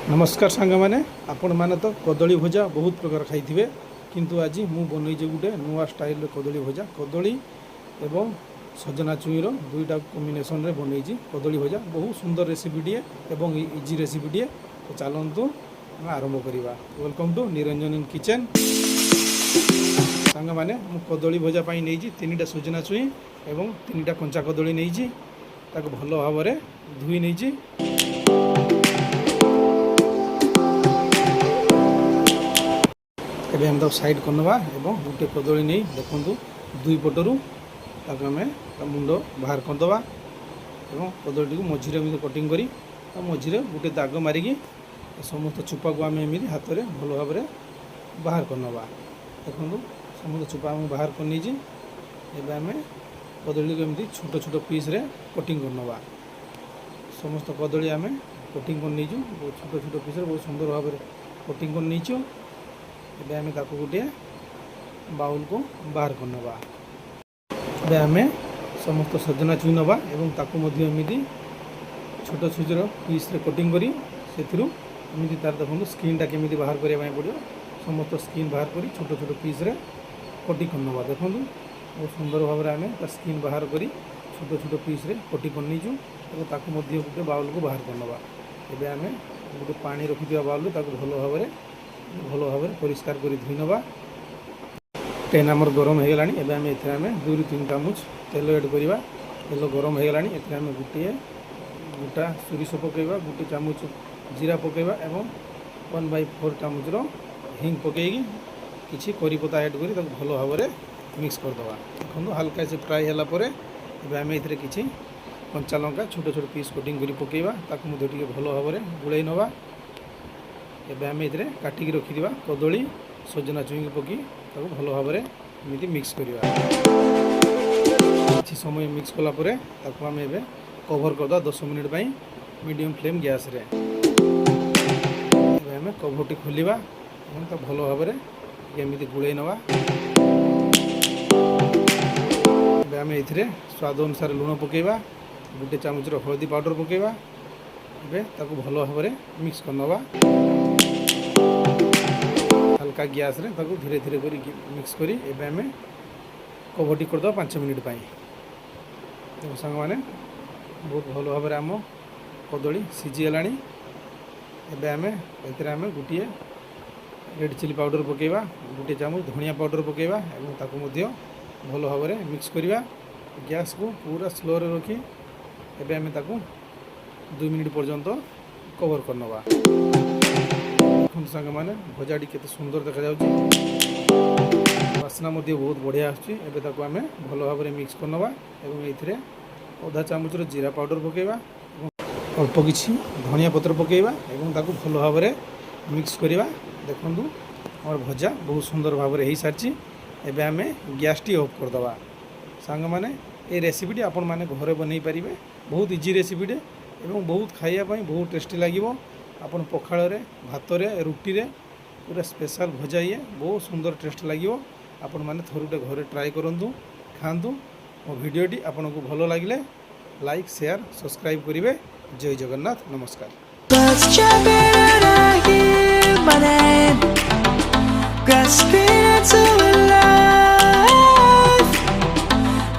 नमस्कार सांग मैंने आपण मैंने तो कदली भजा बहुत प्रकार खाई किंतु आज मु बनई गोटे नुआ स्टाइल कदली भजा कदली एवं सजना छुईर दुईटा कॉम्बिनेशन रे बनई कदली भजा बहुत सुंदर रेसिपीटे एवं इजी रेसिपीटे तो चलतु आरंभ करवा। Welcome to Niranjan in kitchen. सांग मैंने मु कदली भजा नहीं तीन टा सजना छुई एवं तीन टा कंचा कदली नहीं भल भाव धोई नहीं एबे हम तो साइड करनवा एवं गोटे कदली नहीं देखु दुई पटरू आम मुंड बाहर करदे एवं कदली को मझीरे कटिंग करी मझीरे गोटे दाग मारिकी समस्त चुपा को आम एमती हाथ में भल भाव बाहर करनवा। देखो समस्त चुपा आम बाहर कर नहीं आम कदली को एमती छोट छोट पीस रे कटिंग करनवा। समस्त कदली आम कटिंग कर नहीं छोट छोट पीस बहुत सुंदर भाव कटिंग कर नहीं एबे आमे ताको गोटे बाउल को बाहर करनवा। एबे आमे समस्त सजना छुई नवा एवं ताको मध्य एमिति छोट छोट पीस रे कटिंग करी सेथिरु एमिति तार देखो स्किन टा केमिति बाहर करिया पय पड़ियो। समस्त स्किन बाहर करी छोट छोट पीस रे कटिंग करनवा। देखो बहुत सुंदर भाव आमे तार स्किन बाहर करी छोट छोट पीस रे कटिंग कर नीचु एवं ताको मध्य गोटे बाउल को बाहर करनवा। एबे आमे गोटे पानी रखि दिया बाउल ताको भल भाव परिष्कार कर धोई नवा। पैन आमर गरम हो गलानी एबे आमे एथे आमे 2 ରୁ 3 चामच तेल ऐड करवा। तेल गरम हो गलानी एथे आमे गोटा सोरिष पकेबा, गोटे चामच जीरा पकेबा एवं 1/4 चामच रो हिंग पकेगी किछि करी पत्ता ऐड करी ताको भल भाव मिक्स कर दवा। देखो हल्का से फ्राई होला परे एबे आमे एथे किछि कंचा लंका छोट छोट पीस कटिंग करी पकेबा ताको मधे टिके भल भाव गुळाई नवा। एबे आमे इधरे काटिकी रखिदिबा कदली सजना छुई पकी ताको भल भाव एमती मिक्स करवा। किछि समय मिक्स कला परे ताको आमे एबे कवर करदा 10 मिनिट पई मीडियम फ्लेम गैस रे। एबे आमे कवरटी खोलिबा एवं ता भल भाव एमती गुळाई नवा। एबे आमे इधरे स्वाद अनुसार लूण पकेबा, गोटे चामच रो हळदी पाउडर पकेबा एबे ताको भल भाव मिक्स करनवा। हल्का गैस रे ताको धीरे धीरे करी मिक्स करी एबे हमें कवरटी कर दो 5 मिनिट पाई। देखो संग माने बहुत भल भाव आम कदली सीझी गलानी। एबे हमें एतरे हमें गोटे रेड चिली पाउडर पकेबा, गोटे चामच धनिया पाउडर पकेबा एवं ताको मध्य भल भाव मिक्स करवा। गैस को पूरा स्लो रे रखी एबे हमें ताको 2 मिनिट पर्यंत कवर करनवा। सांग मैंने भजाटी केते सुंदर देखा जाउची, वासना मध्य बहुत बढ़िया आछी। एबे ताको आमे भल भाव मिक्स करनवा एवं एथिरे आधा चामच रो जीरा पाउडर पकेबा एवं अल्प किछि धनिया पत्र पकेबा एवं ताको भल भाव मिक्स करवा। देखंतु हमर भजा बहुत सुंदर भाव रे हेई सारची। एबे आमे गैस टी ऑफ कर दवा। सांग माने ए रेसिपीटी आपण माने घरे बनै परिबे। बहुत इजी रेसिपीटे एवं बहुत खाइया पई बहुत टेस्टी लागिवो। आपन पखाल रे भात रे रुटी रे पूरा स्पेशल भजा ये बहुत सुंदर टेस्ट लगे। आपण माने थरुटे घरे ट्राई करंतु खांतु। मो वीडियोटी आपन को भलो लागिले लाइक शेयर सब्सक्राइब करिवे। जय जगन्नाथ, नमस्कार।